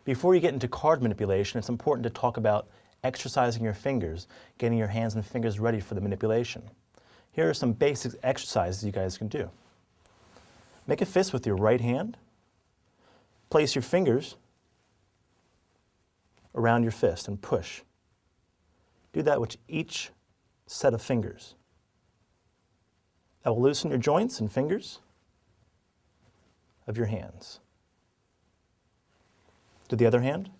Before you get into card manipulation, it's important to talk about exercising your fingers, getting your hands and fingers ready for the manipulation. Here are some basic exercises you guys can do. Make a fist with your right hand. Place your fingers around your fist and push. Do that with each set of fingers. That will loosen your joints and fingers of your hands. Do the other hand.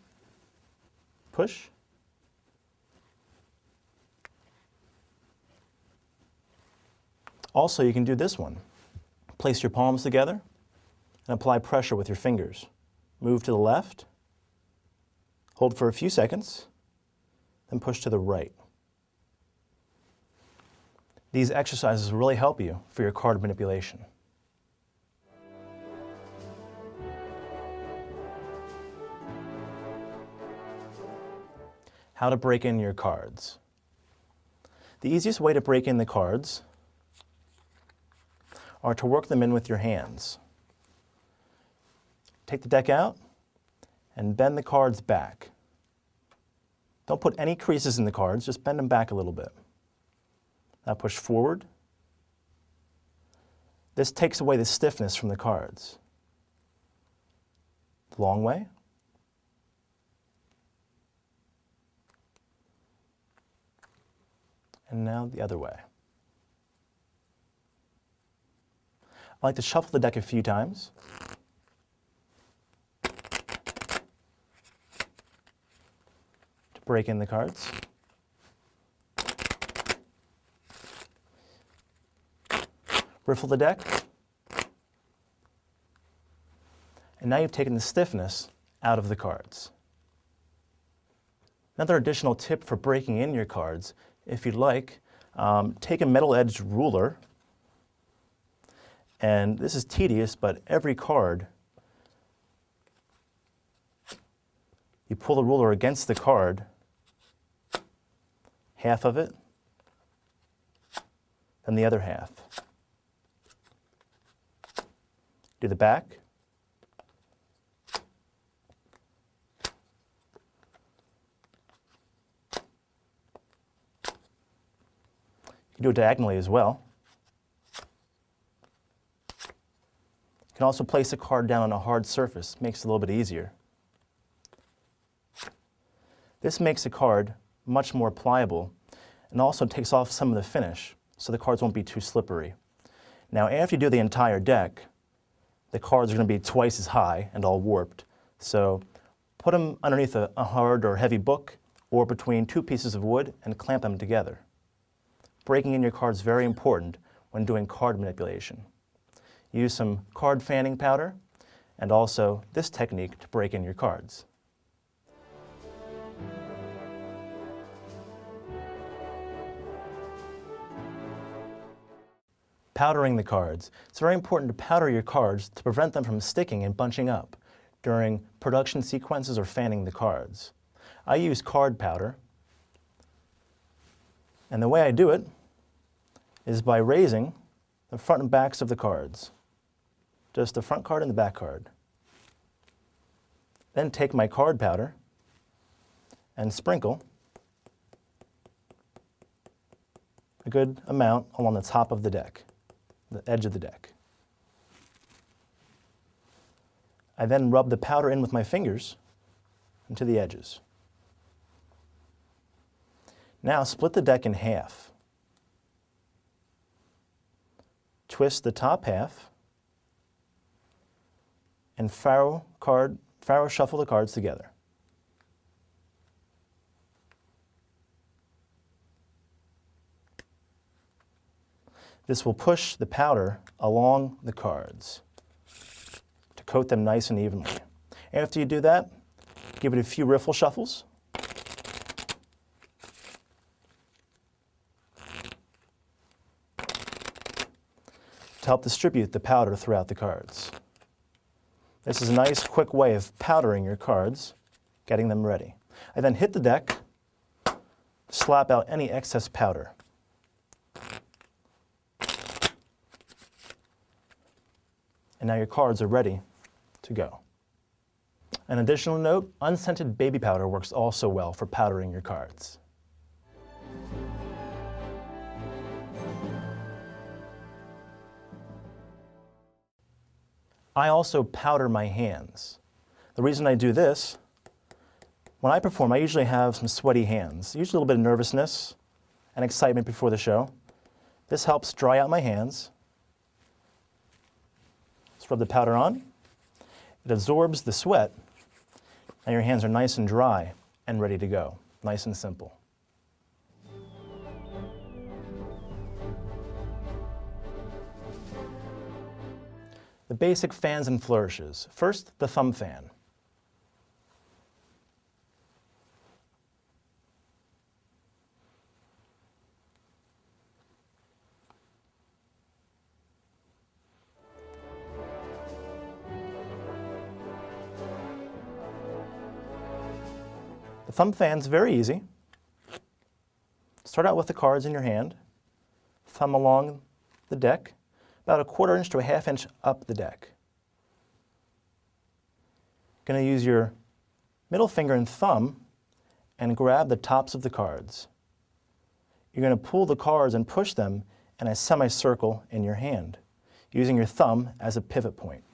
Push. Also, you can do this one. Place your palms together and apply pressure with your fingers. Move to the left, hold for a few seconds, then push to the right. These exercises will really help you for your card manipulation. How to break in your cards. The easiest way to break in the cards are to work them in with your hands. Take the deck out and bend the cards back. Don't put any creases in the cards, just bend them back a little bit. Now push forward. This takes away the stiffness from the cards. The long way. And now the other way. I like to shuffle the deck a few times. To break in the cards. Riffle the deck. And now you've taken the stiffness out of the cards. Another additional tip for breaking in your cards, if you'd like, take a metal-edged ruler. And this is tedious, but every card, you pull the ruler against the card, half of it, then the other half. Do the back. You can do it diagonally as well. You can also place a card down on a hard surface, makes it a little bit easier. This makes the card much more pliable and also takes off some of the finish, so the cards won't be too slippery. Now, after you do the entire deck, the cards are going to be twice as high and all warped, so put them underneath a hard or heavy book or between two pieces of wood and clamp them together. Breaking in your cards is very important when doing card manipulation. Use some card fanning powder and also this technique to break in your cards. Powdering the cards. It's very important to powder your cards to prevent them from sticking and bunching up during production sequences or fanning the cards. I use card powder, and the way I do it is by raising the front and backs of the cards. Just the front card and the back card. Then take my card powder and sprinkle a good amount along the top of the deck, the edge of the deck. I then rub the powder in with my fingers into the edges. Now split the deck in half. Twist the top half and faro shuffle the cards together. This will push the powder along the cards to coat them nice and evenly. After you do that, give it a few riffle shuffles. To help distribute the powder throughout the cards. This is a nice, quick way of powdering your cards, getting them ready. I then hit the deck, slap out any excess powder. And now your cards are ready to go. An additional note, unscented baby powder works also well for powdering your cards. I also powder my hands. The reason I do this, when I perform, I usually have some sweaty hands, usually a little bit of nervousness and excitement before the show. This helps dry out my hands. Let's rub the powder on. It absorbs the sweat, and your hands are nice and dry and ready to go. Nice and simple. The basic fans and flourishes. First, the thumb fan. The thumb fan's very easy. Start out with the cards in your hand, thumb along the deck, about 1/4 inch to 1/2 inch up the deck. Going to use your middle finger and thumb and grab the tops of the cards. You're going to pull the cards and push them in a semicircle in your hand, using your thumb as a pivot point.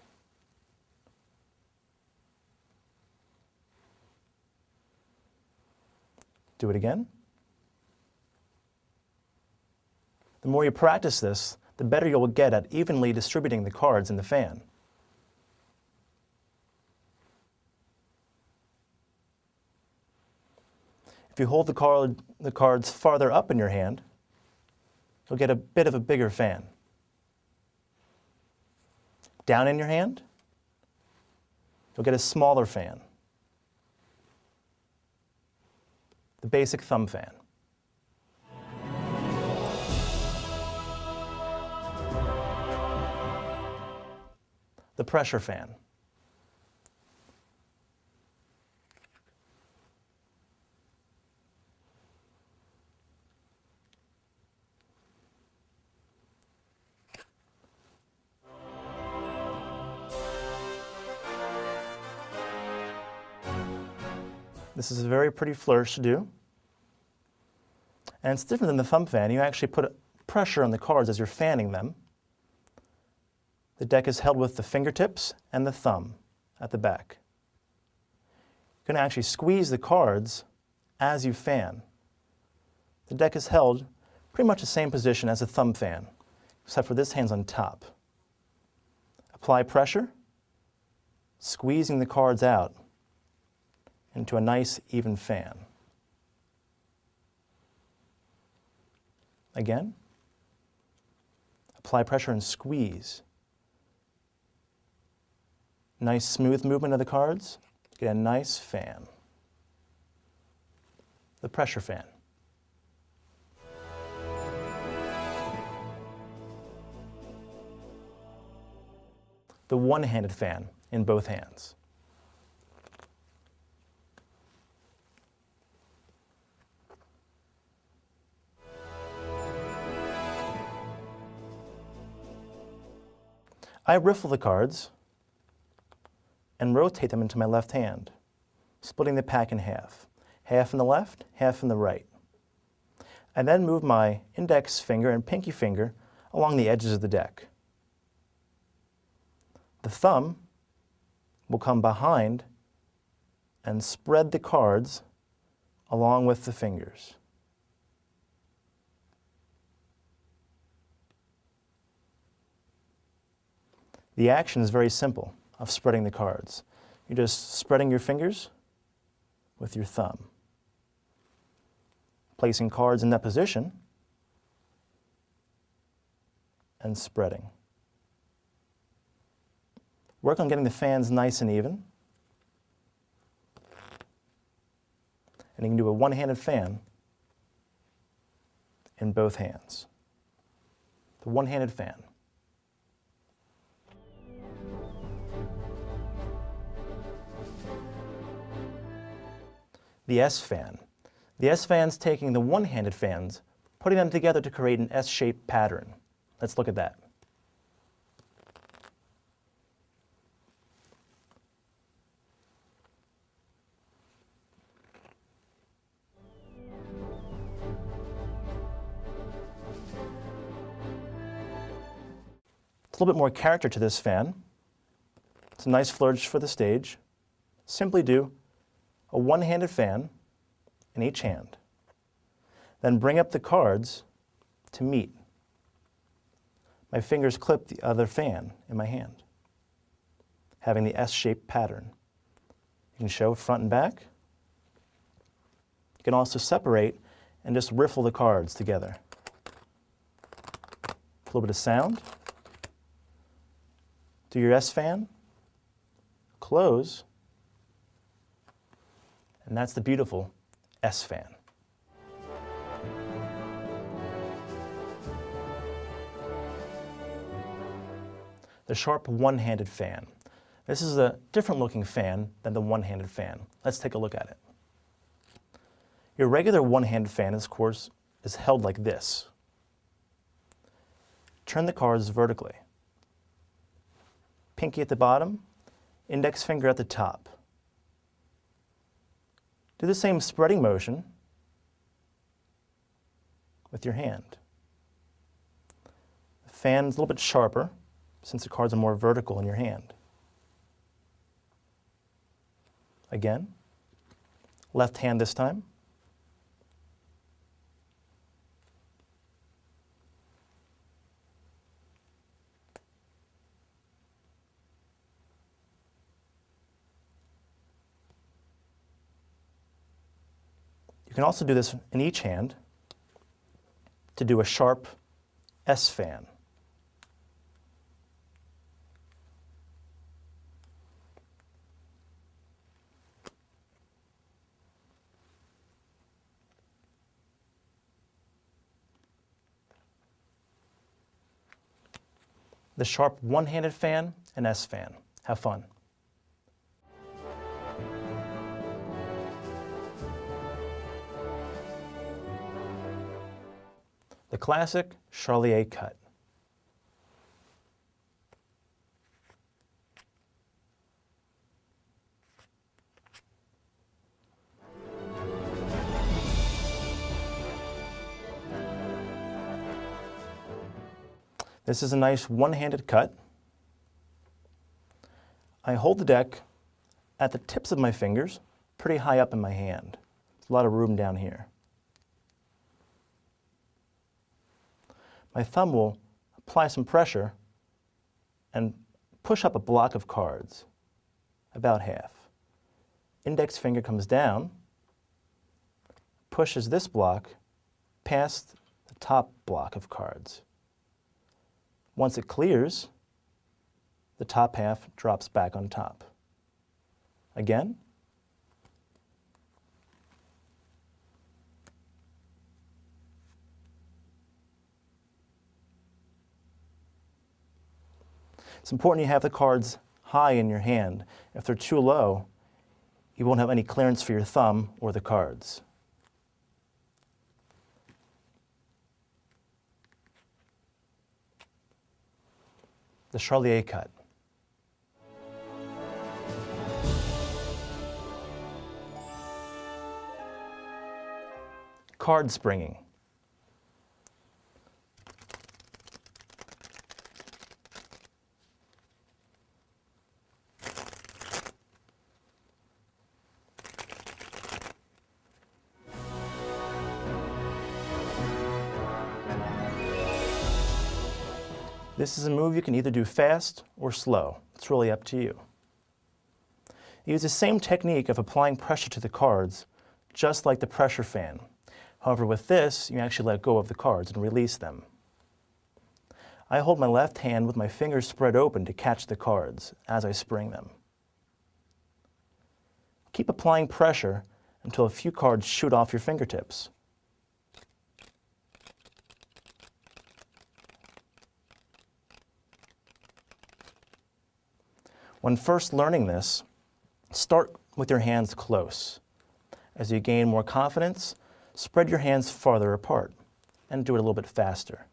Do it again. The more you practice this, the better you'll get at evenly distributing the cards in the fan. If you hold the cards farther up in your hand, you'll get a bit of a bigger fan. Down in your hand, you'll get a smaller fan. The basic thumb fan. The pressure fan. This is a very pretty flourish to do. And it's different than the thumb fan. You actually put pressure on the cards as you're fanning them. The deck is held with the fingertips and the thumb at the back. You're going to actually squeeze the cards as you fan. The deck is held pretty much the same position as a thumb fan, except for this hand's on top. Apply pressure, squeezing the cards out into a nice even fan. Again, apply pressure and squeeze. Nice smooth movement of the cards, get a nice fan. The pressure fan. The one-handed fan in both hands. I riffle the cards and rotate them into my left hand, splitting the pack in half. Half in the left, half in the right. I then move my index finger and pinky finger along the edges of the deck. The thumb will come behind and spread the cards along with the fingers. The action is very simple of spreading the cards. You're just spreading your fingers with your thumb, placing cards in that position, and spreading. Work on getting the fans nice and even. And you can do a one-handed fan in both hands. The one-handed fan. The S fan. The S fan's taking the one-handed fans, putting them together to create an S-shaped pattern. Let's look at that. It's a little bit more character to this fan. It's a nice flourish for the stage. Simply do a one-handed fan in each hand. Then bring up the cards to meet. My fingers clip the other fan in my hand, having the S-shaped pattern. You can show front and back. You can also separate and just riffle the cards together. A little bit of sound. Do your S fan, close, and that's the beautiful S fan. The sharp one-handed fan. This is a different looking fan than the one-handed fan. Let's take a look at it. Your regular one-handed fan, of course, is held like this. Turn the cards vertically. Pinky at the bottom, index finger at the top. Do the same spreading motion with your hand. The fan is a little bit sharper since the cards are more vertical in your hand. Again, left hand this time. You can also do this in each hand to do a sharp S fan. The sharp one-handed fan and S fan. Have fun. The classic SLEIGHT cut. This is a nice one-handed cut. I hold the deck at the tips of my fingers, pretty high up in my hand. There's a lot of room down here. My thumb will apply some pressure and push up a block of cards, about half. Index finger comes down, pushes this block past the top block of cards. Once it clears, the top half drops back on top. Again. It's important you have the cards high in your hand. If they're too low, you won't have any clearance for your thumb or the cards. The SLEIGHT cut. Card springing. This is a move you can either do fast or slow. It's really up to you. You use the same technique of applying pressure to the cards, just like the pressure fan. However, with this, you actually let go of the cards and release them. I hold my left hand with my fingers spread open to catch the cards as I spring them. Keep applying pressure until a few cards shoot off your fingertips. When first learning this, start with your hands close. As you gain more confidence, spread your hands farther apart and do it a little bit faster.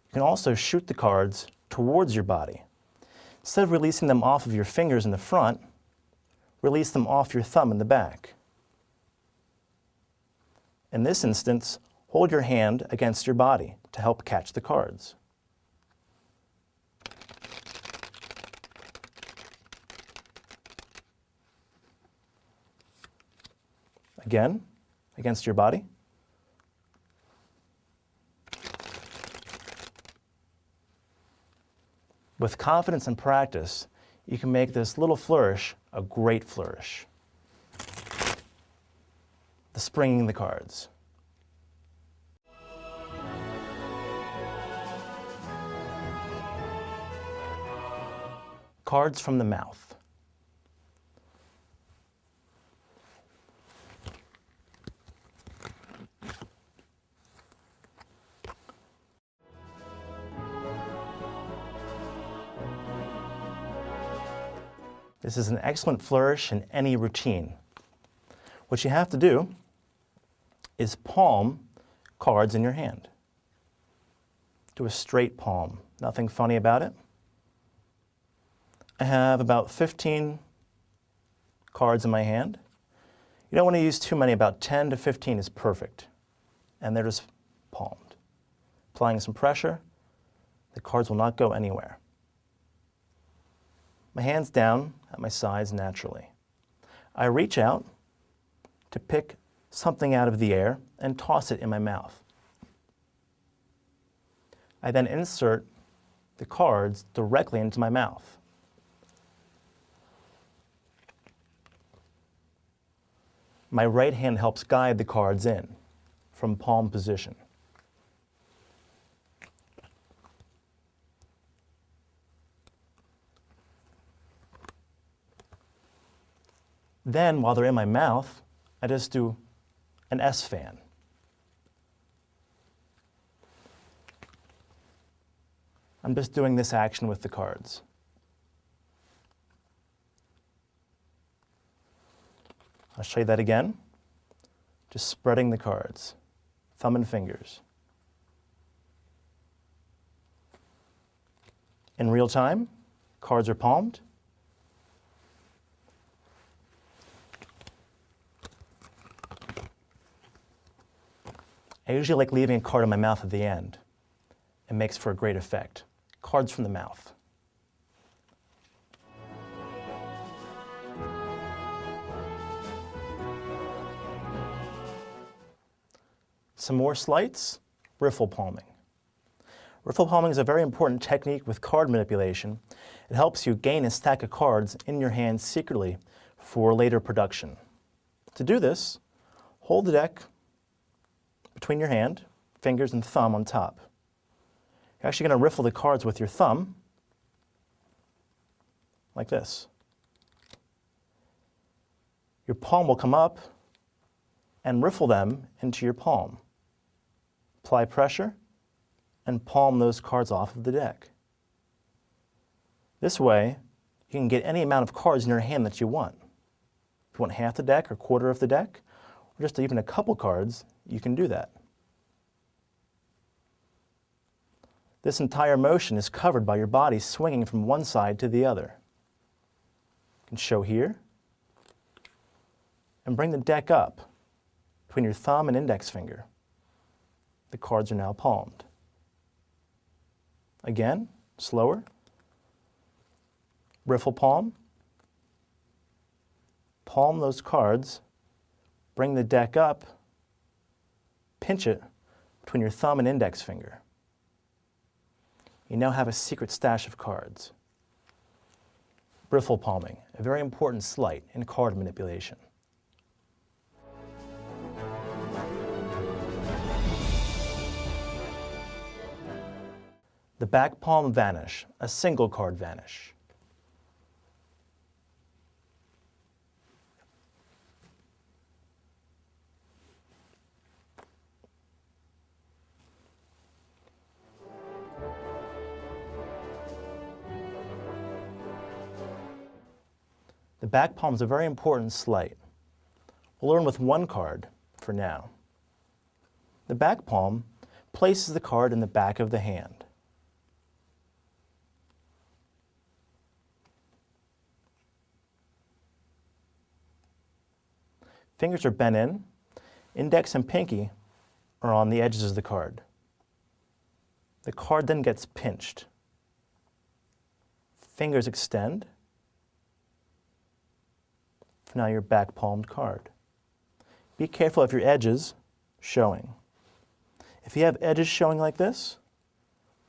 You can also shoot the cards towards your body. Instead of releasing them off of your fingers in the front, release them off your thumb in the back. In this instance, hold your hand against your body to help catch the cards. Again, against your body. With confidence and practice, you can make this little flourish a great flourish. The springing the cards. Cards from the mouth. This is an excellent flourish in any routine. What you have to do is palm cards in your hand. Do a straight palm, nothing funny about it. I have about 15 cards in my hand. You don't want to use too many, about 10 to 15 is perfect. And they're just palmed. Applying some pressure, the cards will not go anywhere. My hand's down at my sides naturally. I reach out to pick something out of the air and toss it in my mouth. I then insert the cards directly into my mouth. My right hand helps guide the cards in from palm position. Then, while they're in my mouth, I just do an S fan. I'm just doing this action with the cards. I'll show you that again. Just spreading the cards, thumb and fingers. In real time, cards are palmed. I usually like leaving a card in my mouth at the end. It makes for a great effect. Cards from the mouth. Some more sleights, riffle palming. Riffle palming is a very important technique with card manipulation. It helps you gain a stack of cards in your hand secretly for later production. To do this, hold the deck between your hand, fingers, and thumb on top. You're actually going to riffle the cards with your thumb, like this. Your palm will come up and riffle them into your palm. Apply pressure and palm those cards off of the deck. This way, you can get any amount of cards in your hand that you want. If you want half the deck or quarter of the deck, or just even a couple cards, you can do that. This entire motion is covered by your body swinging from one side to the other. You can show here, and bring the deck up between your thumb and index finger. The cards are now palmed. Again, slower. Riffle palm. Palm those cards. Bring the deck up. Pinch it between your thumb and index finger. You now have a secret stash of cards. Riffle palming, a very important sleight in card manipulation. The back palm vanish, a single card vanish. The back palm is a very important sleight. We'll learn with one card for now. The back palm places the card in the back of the hand. Fingers are bent in, Index and pinky are on the edges of the card. The card then gets pinched. Fingers extend for now your back palmed card. Be careful of your edges showing. If you have edges showing like this,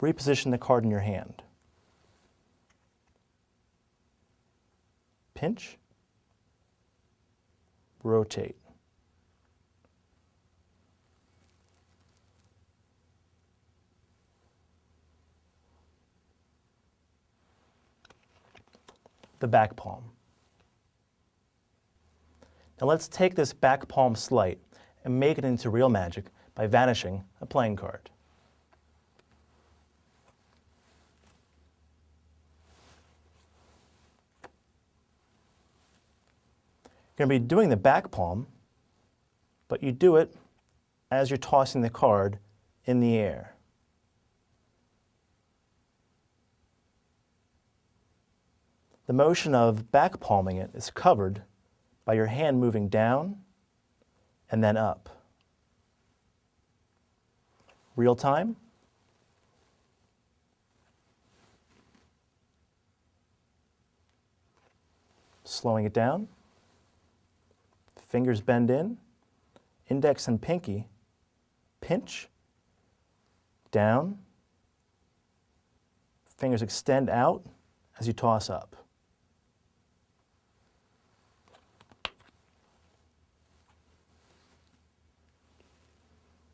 reposition the card in your hand. Pinch, rotate. The back palm. Now let's take this back palm SLEIGHT and make it into real magic by vanishing a playing card. You're going to be doing the back palm, but you do it as you're tossing the card in the air. The motion of back palming it is covered by your hand moving down and then up. Real time. Slowing it down. Fingers bend in. Index and pinky pinch, down. Fingers extend out as you toss up.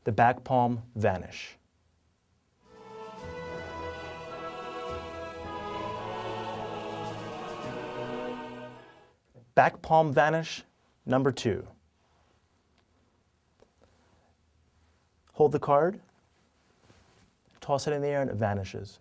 The back palm vanish. Back palm vanish, number 2. Hold the card, toss it in the air, and it vanishes.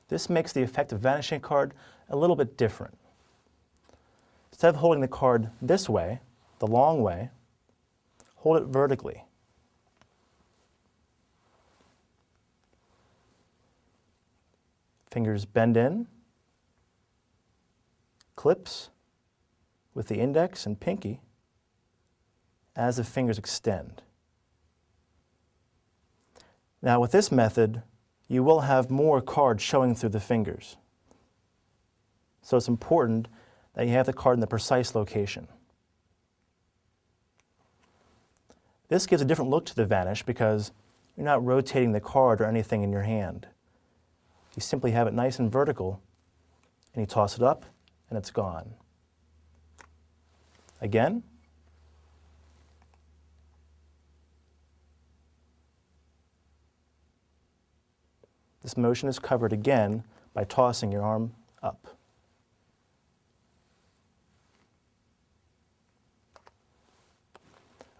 This makes the effect of vanishing a card a little bit different. Instead of holding the card this way, the long way, hold it vertically. Fingers bend in, clips with the index and pinky as the fingers extend. Now with this method, you will have more cards showing through the fingers. So it's important that you have the card in the precise location. This gives a different look to the vanish because you're not rotating the card or anything in your hand. You simply have it nice and vertical, and you toss it up, and it's gone. Again. This motion is covered again by tossing your arm up.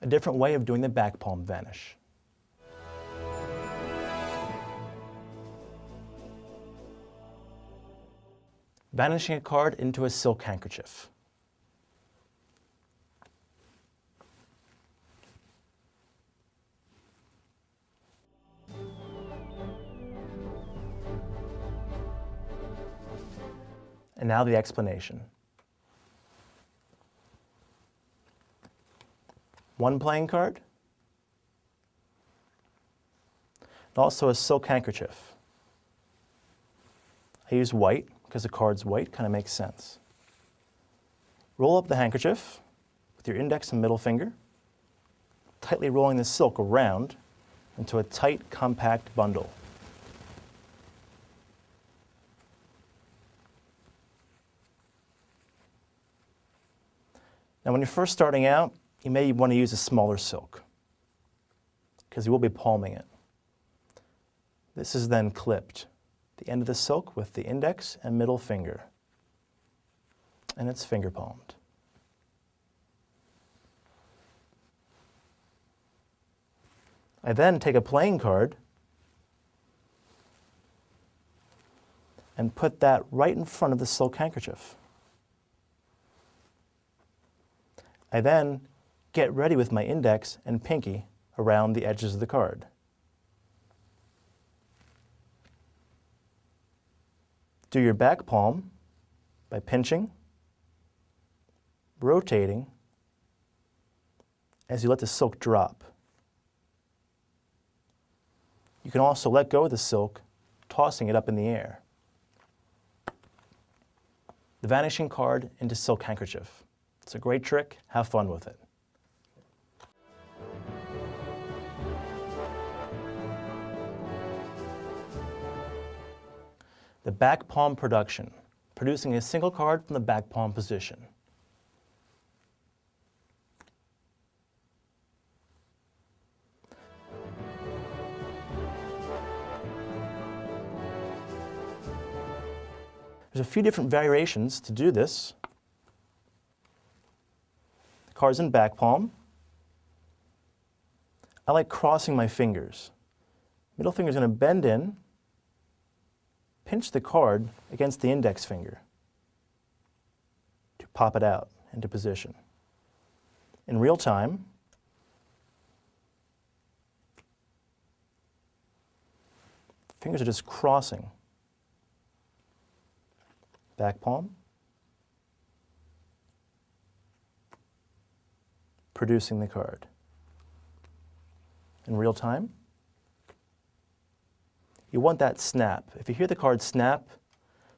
A different way of doing the back palm vanish. Vanishing a card into a silk handkerchief. And now the explanation. One playing card, and also a silk handkerchief. I use white because the card's white, kind of makes sense. Roll up the handkerchief with your index and middle finger, tightly rolling the silk around into a tight, compact bundle. Now when you're first starting out, you may want to use a smaller silk because you will be palming it. This is then clipped, the end of the silk with the index and middle finger, and it's finger palmed. I then take a playing card and put that right in front of the silk handkerchief. I then get ready with my index and pinky around the edges of the card. Do your back palm by pinching, rotating, as you let the silk drop. You can also let go of the silk, tossing it up in the air. The vanishing card into silk handkerchief. It's a great trick. Have fun with it. The back palm production, producing a single card from the back palm position. There's a few different variations to do this. The card's in back palm. I like crossing my fingers. Middle finger's going to bend in, pinch the card against the index finger to pop it out into position. In real time, fingers are just crossing. Back palm, producing the card. In real time, you want that snap. If you hear the card snap,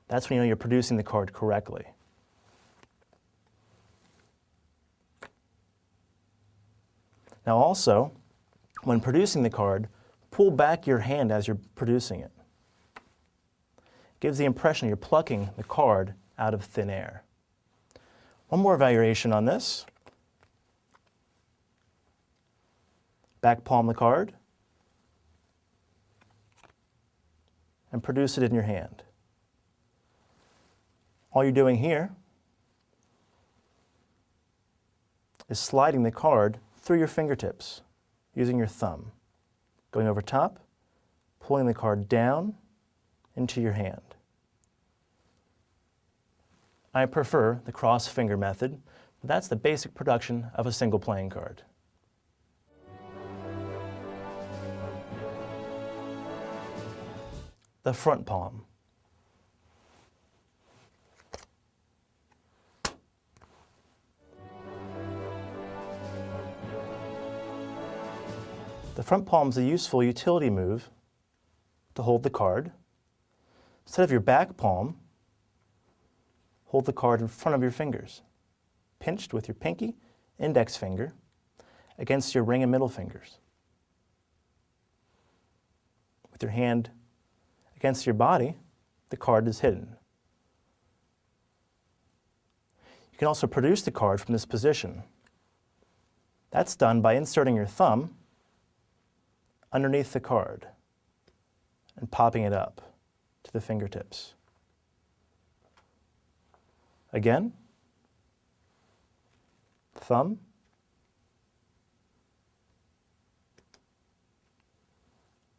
that's when you know you're producing the card correctly. Now also, when producing the card, pull back your hand as you're producing it. Gives the impression you're plucking the card out of thin air. One more variation on this. Back palm the card and produce it in your hand. All you're doing here is sliding the card through your fingertips using your thumb, going over top, pulling the card down into your hand. I prefer the cross finger method, but that's the basic production of a single playing card. The front palm. The front palm is a useful utility move to hold the card. Instead of your back palm, hold the card in front of your fingers, pinched with your pinky, index finger, against your ring and middle fingers. With your hand against your body, the card is hidden. You can also produce the card from this position. That's done by inserting your thumb underneath the card and popping it up to the fingertips. Again, thumb,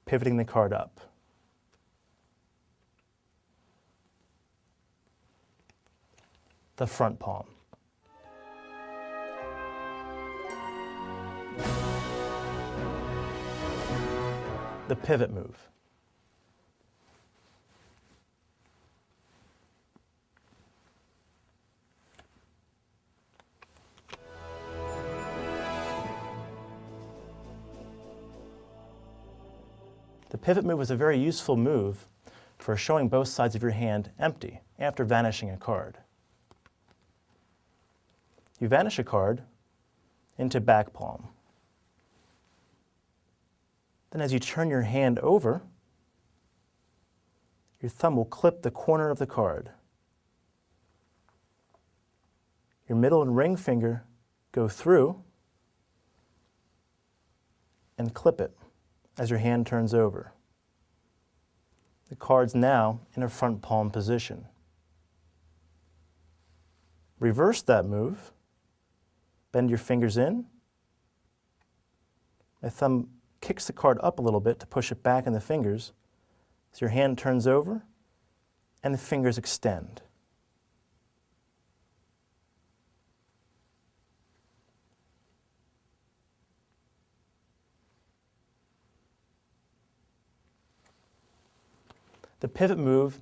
pivoting the card up. The front palm. The pivot move. The pivot move is a very useful move for showing both sides of your hand empty after vanishing a card. You vanish a card into back palm. Then as you turn your hand over, your thumb will clip the corner of the card. Your middle and ring finger go through and clip it as your hand turns over. The card's now in a front palm position. Reverse that move. Bend your fingers in. My thumb kicks the card up a little bit to push it back in the fingers as your hand turns over and the fingers extend. The pivot move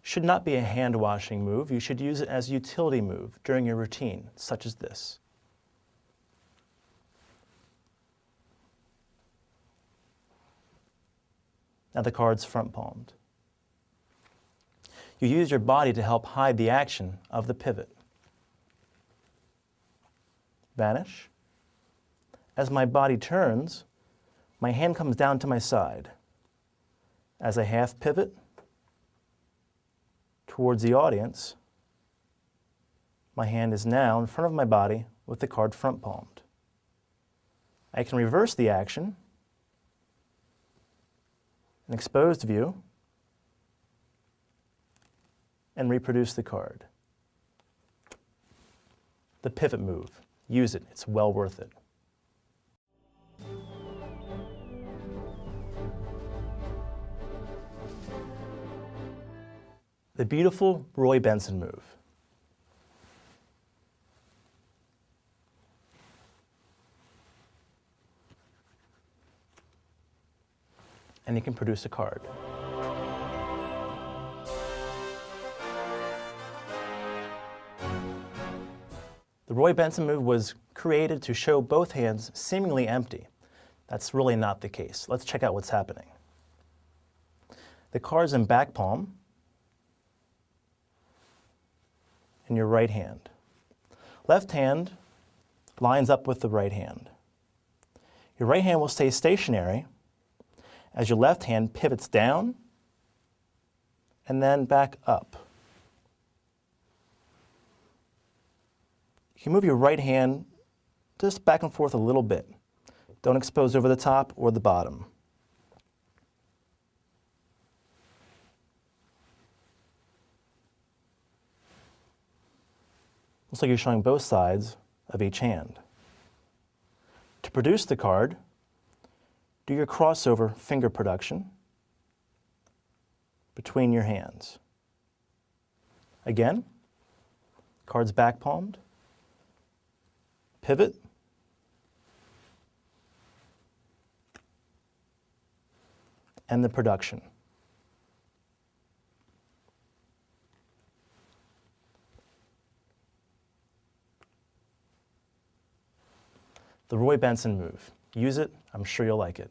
should not be a hand-washing move. You should use it as a utility move during your routine, such as this. Now the card's front palmed. You use your body to help hide the action of the pivot. Vanish. As my body turns, my hand comes down to my side. As I half pivot towards the audience, my hand is now in front of my body with the card front palmed. I can reverse the action, an exposed view, and reproduce the card. The pivot move. Use it. It's well worth it. The beautiful Roy Benson move. And you can produce a card. The Roy Benson move was created to show both hands seemingly empty. That's really not the case. Let's check out what's happening. The card's in back palm in your right hand. Left hand lines up with the right hand. Your right hand will stay stationary as your left hand pivots down and then back up. You can move your right hand just back and forth a little bit. Don't expose over the top or the bottom. Looks like you're showing both sides of each hand. To produce the card, do your crossover finger production between your hands. Again, card's back palmed, pivot, and the production. The Roy Benson move. Use it, I'm sure you'll like it.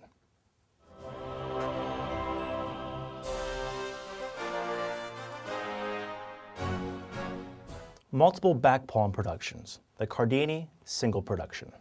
Multiple back palm productions. The Cardini single production.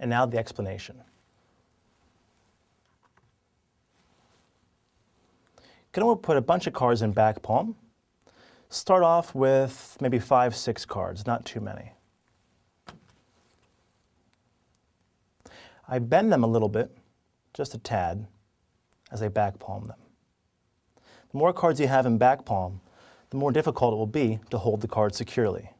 And now the explanation. Going to put a bunch of cards in back palm. Start off with maybe 5, 6 cards, not too many. I bend them a little bit, just a tad, as I back palm them. The more cards you have in back palm, the more difficult it will be to hold the card securely.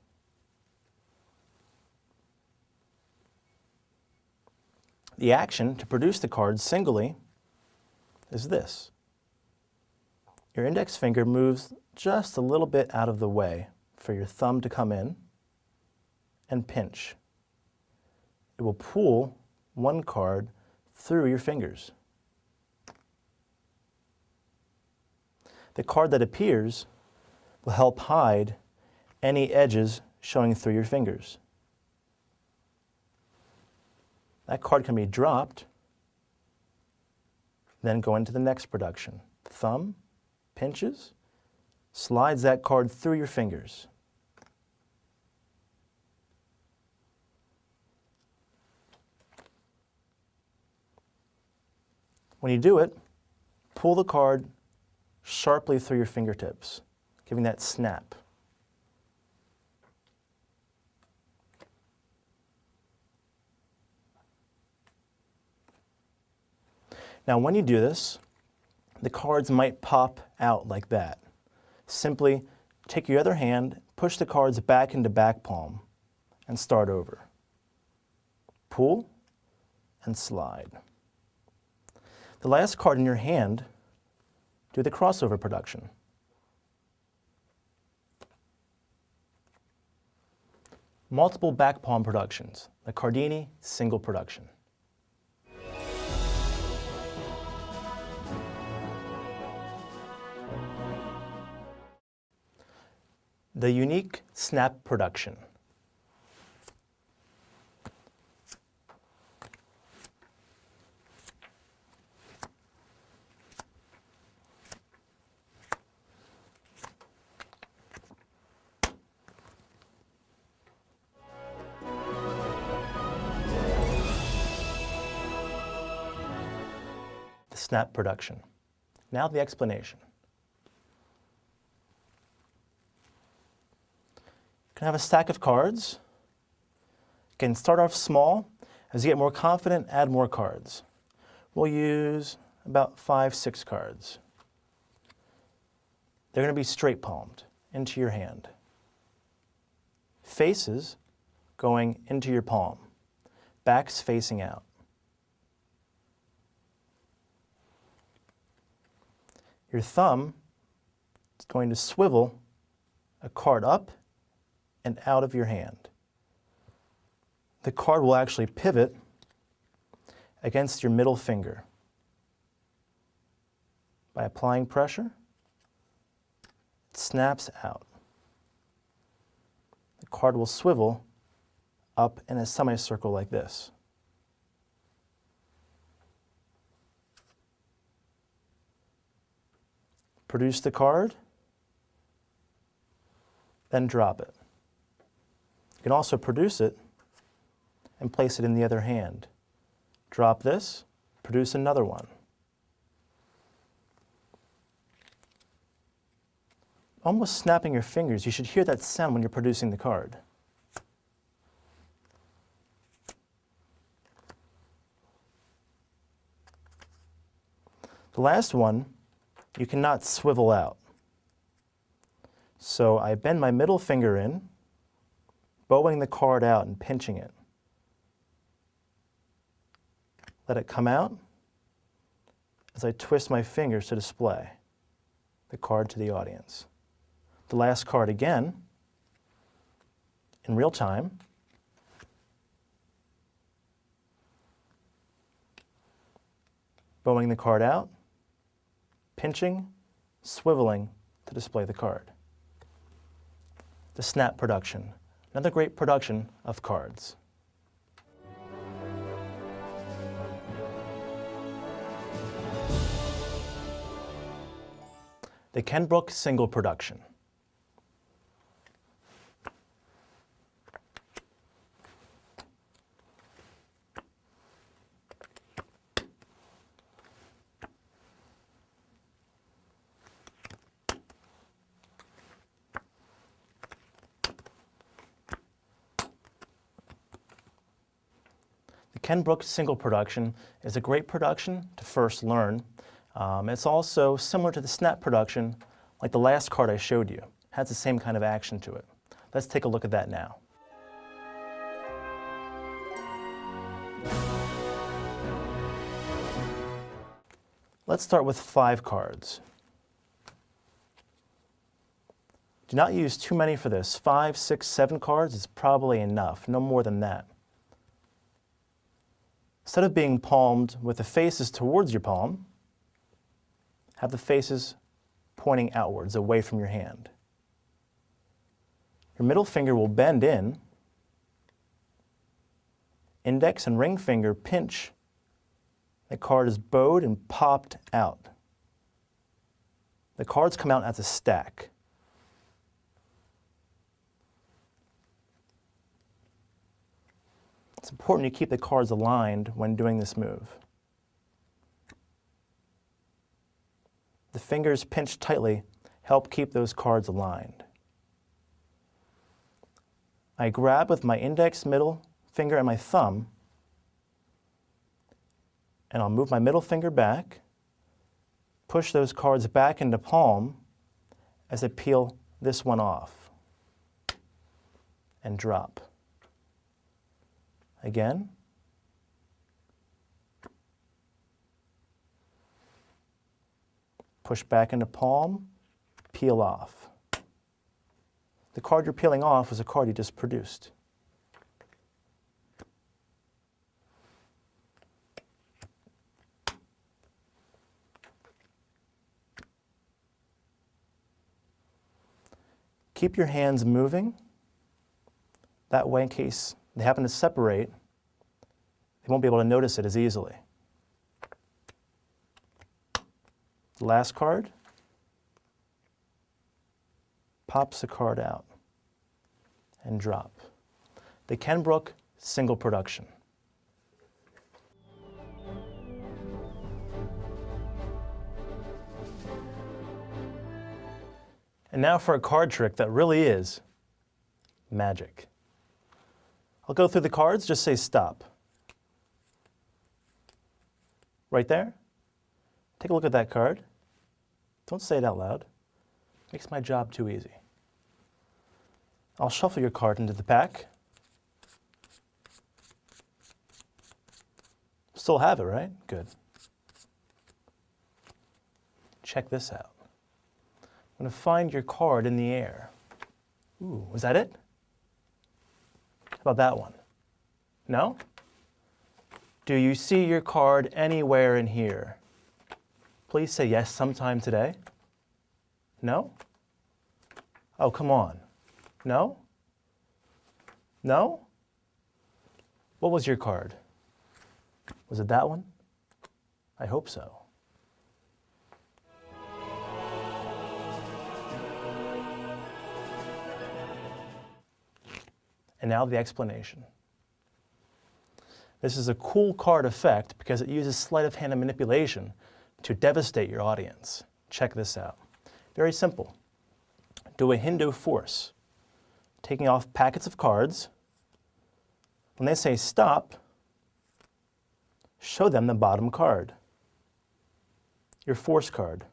The action to produce the card singly is this. Your index finger moves just a little bit out of the way for your thumb to come in and pinch. It will pull one card through your fingers. The card that appears will help hide any edges showing through your fingers. That card can be dropped, then go into the next production. Thumb pinches, slides that card through your fingers. When you do it, pull the card sharply through your fingertips, giving that snap. Now, when you do this, the cards might pop out like that. Simply take your other hand, push the cards back into back palm, and start over. Pull and slide. The last card in your hand, do the crossover production. Multiple back palm productions, the Cardini single production. The unique snap production. The snap production. Now the explanation. You can have a stack of cards. You can start off small. As you get more confident, add more cards. We'll use about 5, 6 cards. They're going to be straight palmed into your hand. Faces going into your palm. Backs facing out. Your thumb is going to swivel a card up and out of your hand. The card will actually pivot against your middle finger. By applying pressure, it snaps out. The card will swivel up in a semicircle like this. Produce the card, then drop it. You can also produce it and place it in the other hand. Drop this, produce another one. Almost snapping your fingers, you should hear that sound when you're producing the card. The last one, you cannot swivel out. So I bend my middle finger in, bowing the card out and pinching it. Let it come out as I twist my fingers to display the card to the audience. The last card again, in real time. Bowing the card out, pinching, swiveling to display the card. The snap production, another great production of cards. The Ken Brook single production. The Ken Brook single production is a great production to first learn. It's also similar to the snap production, like the last card I showed you. It has the same kind of action to it. Let's take a look at that now. Let's start with 5 cards. Do not use too many for this. 5, 6, 7 cards is probably enough, no more than that. Instead of being palmed with the faces towards your palm, have the faces pointing outwards, away from your hand. Your middle finger will bend in. Index and ring finger pinch. The card is bowed and popped out. The cards come out as a stack. It's important you keep the cards aligned when doing this move. The fingers pinched tightly help keep those cards aligned. I grab with my index, middle finger, and my thumb, and I'll move my middle finger back, push those cards back into palm as I peel this one off and drop. Again. Push back into palm, peel off. The card you're peeling off is a card you just produced. Keep your hands moving. That way, in case they happen to separate, they won't be able to notice it as easily. The last card pops the card out and drop. The Kenbrook single production. And now for a card trick that really is magic. I'll go through the cards, just say stop. Right there. Take a look at that card. Don't say it out loud. Makes my job too easy. I'll shuffle your card into the pack. Still have it, right? Good. Check this out. I'm going to find your card in the air. Ooh, was that it? How about that one? No? Do you see your card anywhere in here? Please say yes sometime today. No? Oh, come on. No? No? What was your card? Was it that one? I hope so. And now the explanation. This is a cool card effect because it uses sleight of hand manipulation to devastate your audience. Check this out. Very simple. Do a Hindu force, taking off packets of cards. When they say stop, show them the bottom card, your force card.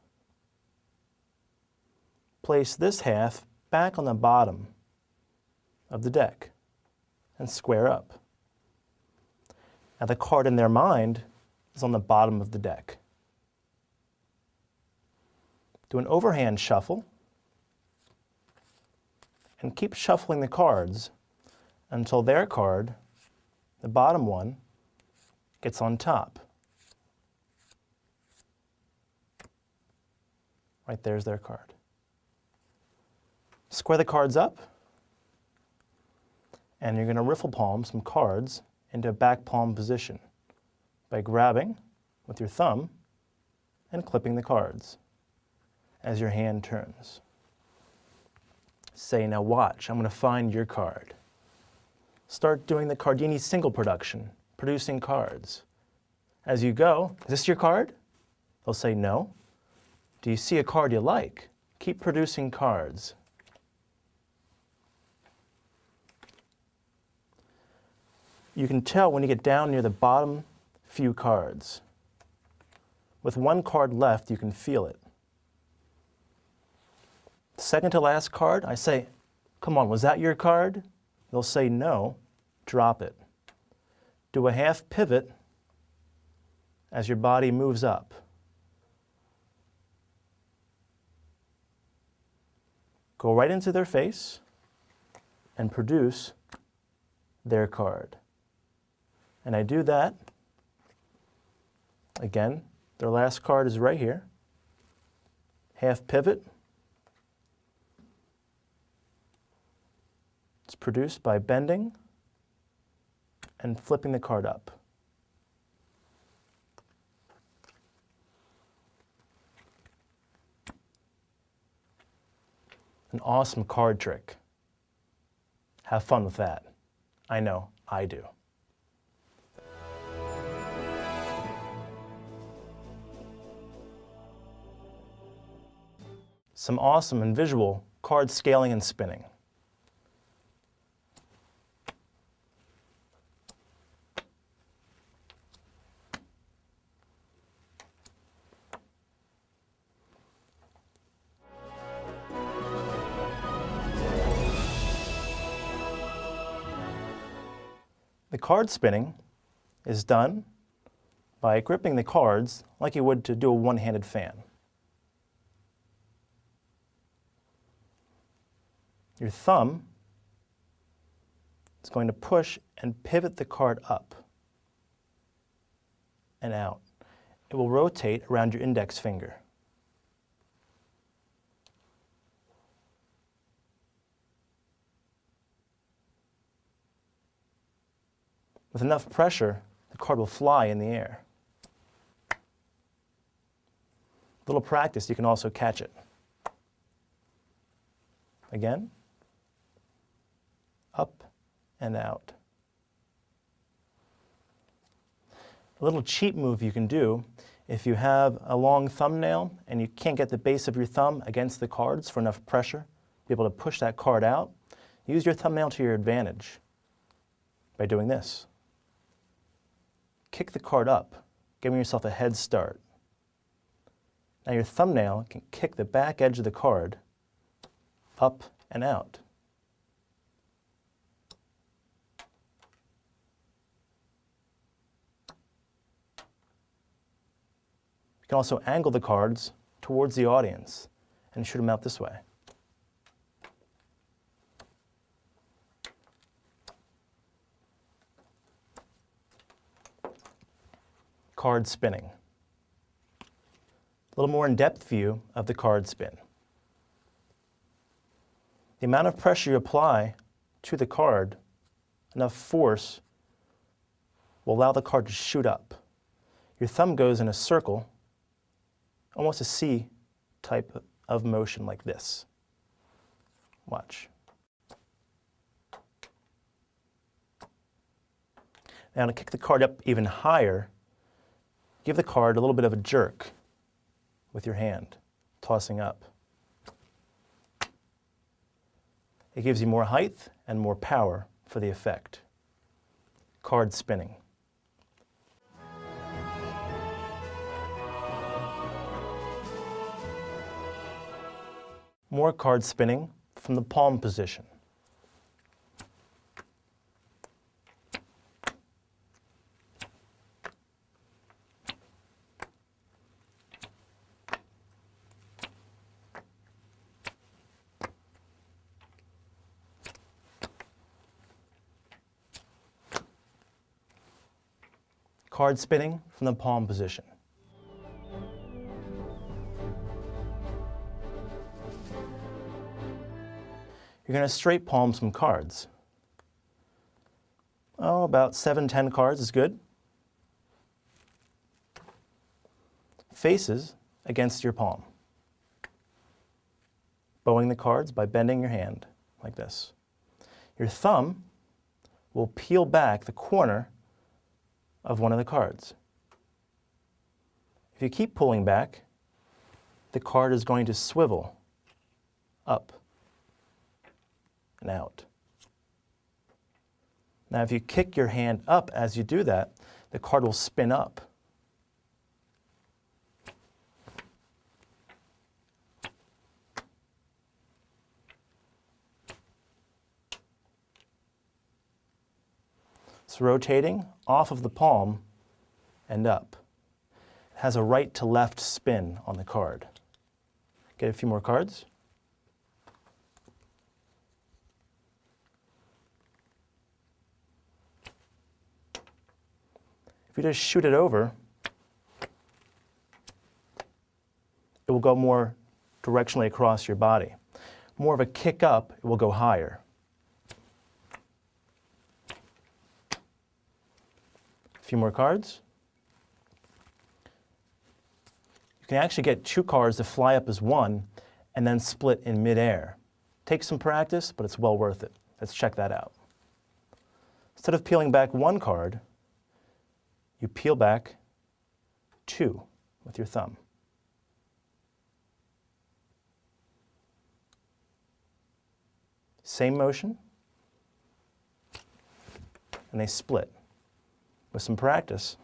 Place this half back on the bottom of the deck and square up. Now the card in their mind is on the bottom of the deck. Do an overhand shuffle and keep shuffling the cards until their card, the bottom one, gets on top. Right there's their card. Square the cards up, and you're going to riffle palm some cards into a back palm position by grabbing with your thumb and clipping the cards as your hand turns. Say, now watch, I'm going to find your card. Start doing the Cardini single production, producing cards. As you go, is this your card? They'll say no. Do you see a card you like? Keep producing cards. You can tell when you get down near the bottom few cards. With one card left, you can feel it. Second to last card, I say, come on, was that your card? They'll say no, drop it. Do a half pivot as your body moves up. Go right into their face and produce their card. And I do that. Again, their last card is right here. Half pivot. It's produced by bending and flipping the card up. An awesome card trick. Have fun with that. I know, I do. Some awesome and visual card scaling and spinning. The card spinning is done by gripping the cards like you would to do a one-handed fan. Your thumb is going to push and pivot the card up and out. It will rotate around your index finger. With enough pressure, the card will fly in the air. A little practice, you can also catch it. Again, up and out. A little cheat move you can do if you have a long thumbnail and you can't get the base of your thumb against the cards for enough pressure, be able to push that card out, use your thumbnail to your advantage by doing this. Kick the card up, giving yourself a head start. Now your thumbnail can kick the back edge of the card up and out. You can also angle the cards towards the audience and shoot them out this way. Card spinning. A little more in-depth view of the card spin. The amount of pressure you apply to the card, enough force, will allow the card to shoot up. Your thumb goes in a circle, almost a C type of motion like this. Watch. Now to kick the card up even higher, give the card a little bit of a jerk with your hand, tossing up. It gives you more height and more power for the effect. Card spinning. More card spinning from the palm position. Card spinning from the palm position. You're going to straight palm some cards. Oh, about 7-10 cards is good. Faces against your palm. Bowing the cards by bending your hand like this. Your thumb will peel back the corner of one of the cards. If you keep pulling back, the card is going to swivel up and out. Now if you kick your hand up as you do that, the card will spin up. It's rotating off of the palm and up. It has a right to left spin on the card. Get a few more cards. If you just shoot it over, it will go more directionally across your body. More of a kick up, it will go higher. A few more cards. You can actually get 2 cards to fly up as one and then split in midair. Takes some practice, but it's well worth it. Let's check that out. Instead of peeling back 1 card, you peel back 2 with your thumb. Same motion, and they split. With some practice,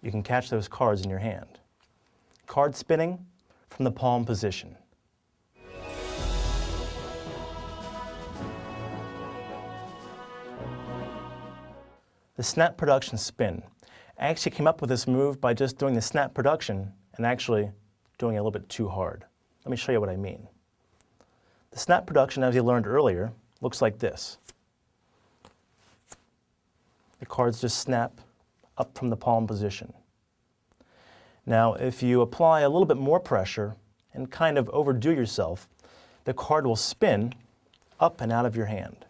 you can catch those cards in your hand. Card spinning from the palm position. the snap production spin. I actually came up with this move by just doing the snap production and actually doing it a little bit too hard. Let me show you what I mean. The snap production, as you learned earlier, looks like this. The cards just snap up from the palm position. Now, if you apply a little bit more pressure and kind of overdo yourself, the card will spin up and out of your hand.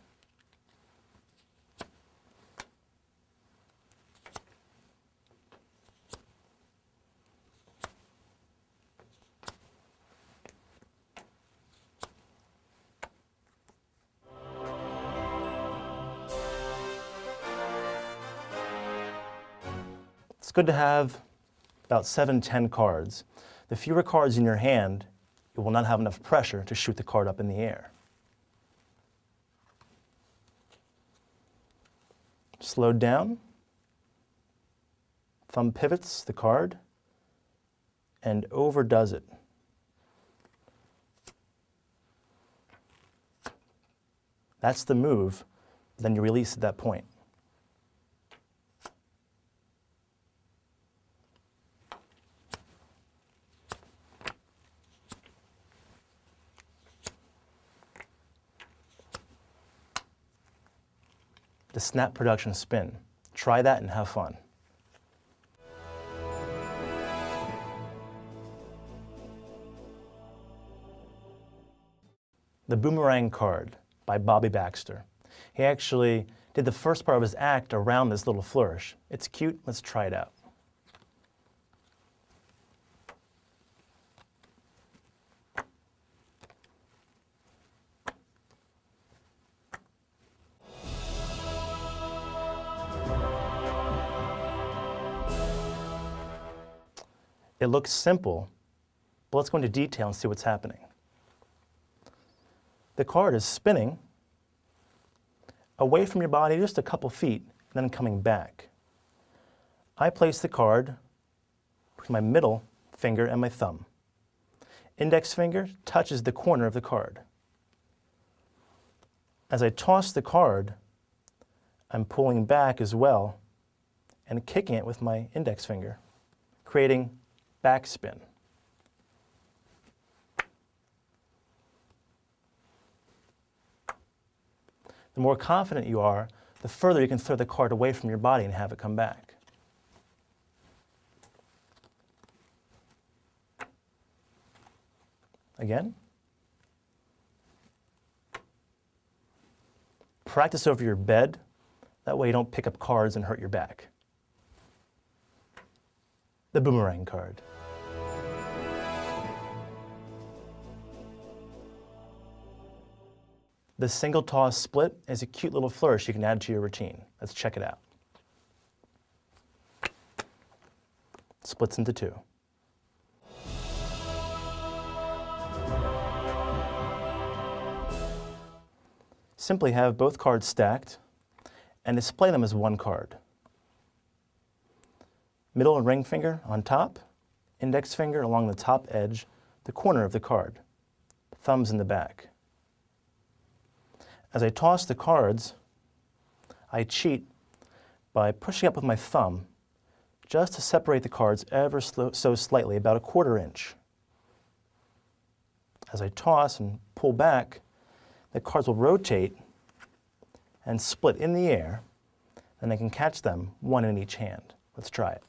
It's good to have about 7-10 cards. The fewer cards in your hand, you will not have enough pressure to shoot the card up in the air. Slowed down, thumb pivots the card and overdoes it. That's the move, then you release at that point. The snap production spin. Try that and have fun. The Boomerang Card by Bobby Baxter. He actually did the first part of his act around this little flourish. It's cute, let's try it out. It looks simple, but let's go into detail and see what's happening. The card is spinning away from your body just a couple feet, and then coming back. I place the card with my middle finger and my thumb. Index finger touches the corner of the card. As I toss the card, I'm pulling back as well and kicking it with my index finger, creating backspin. The more confident you are, the further you can throw the card away from your body and have it come back. Again. Practice over your bed. That way you don't pick up cards and hurt your back. The Boomerang Card. The single toss split is a cute little flourish you can add to your routine. Let's check it out. Splits into two. Simply have both cards stacked and display them as one card. Middle and ring finger on top, index finger along the top edge, the corner of the card, thumbs in the back. As I toss the cards, I cheat by pushing up with my thumb just to separate the cards ever so slightly, about 1/4 inch. As I toss and pull back, the cards will rotate and split in the air, and I can catch them one in each hand. Let's try it.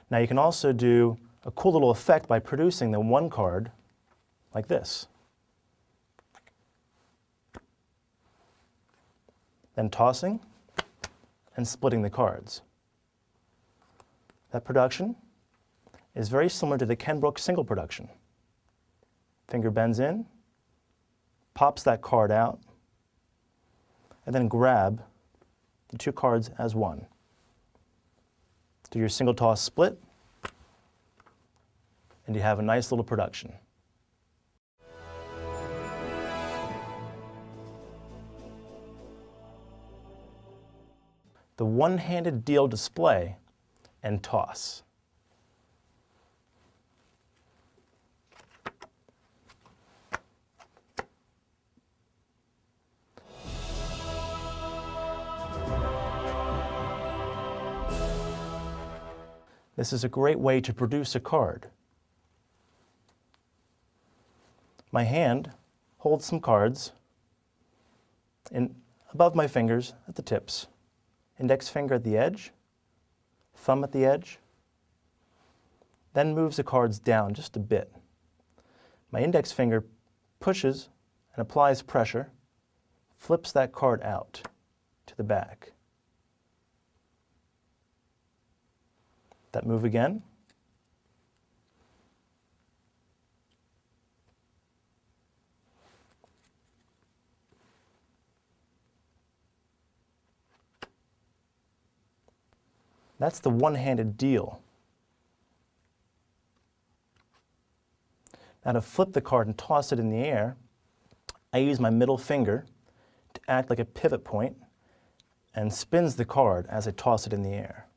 Now you can also do a cool little effect by producing the one card like this. Then tossing and splitting the cards. That production is very similar to the Ken Brooks single production. Finger bends in, pops that card out, and then grab the two cards as one. Do your single toss split, and you have a nice little production. The one-handed deal display and toss. This is a great way to produce a card. My hand holds some cards above my fingers at the tips. Index finger at the edge, thumb at the edge, then moves the cards down just a bit. My index finger pushes and applies pressure, flips that card out to the back. That move again. That's the one-handed deal. Now to flip the card and toss it in the air, I use my middle finger to act like a pivot point and spins the card as I toss it in the air.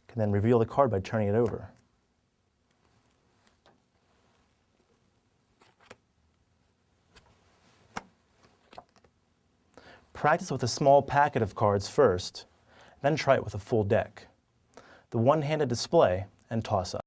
Can then reveal the card by turning it over. Practice with a small packet of cards first, then try it with a full deck. The one-handed display and toss-up.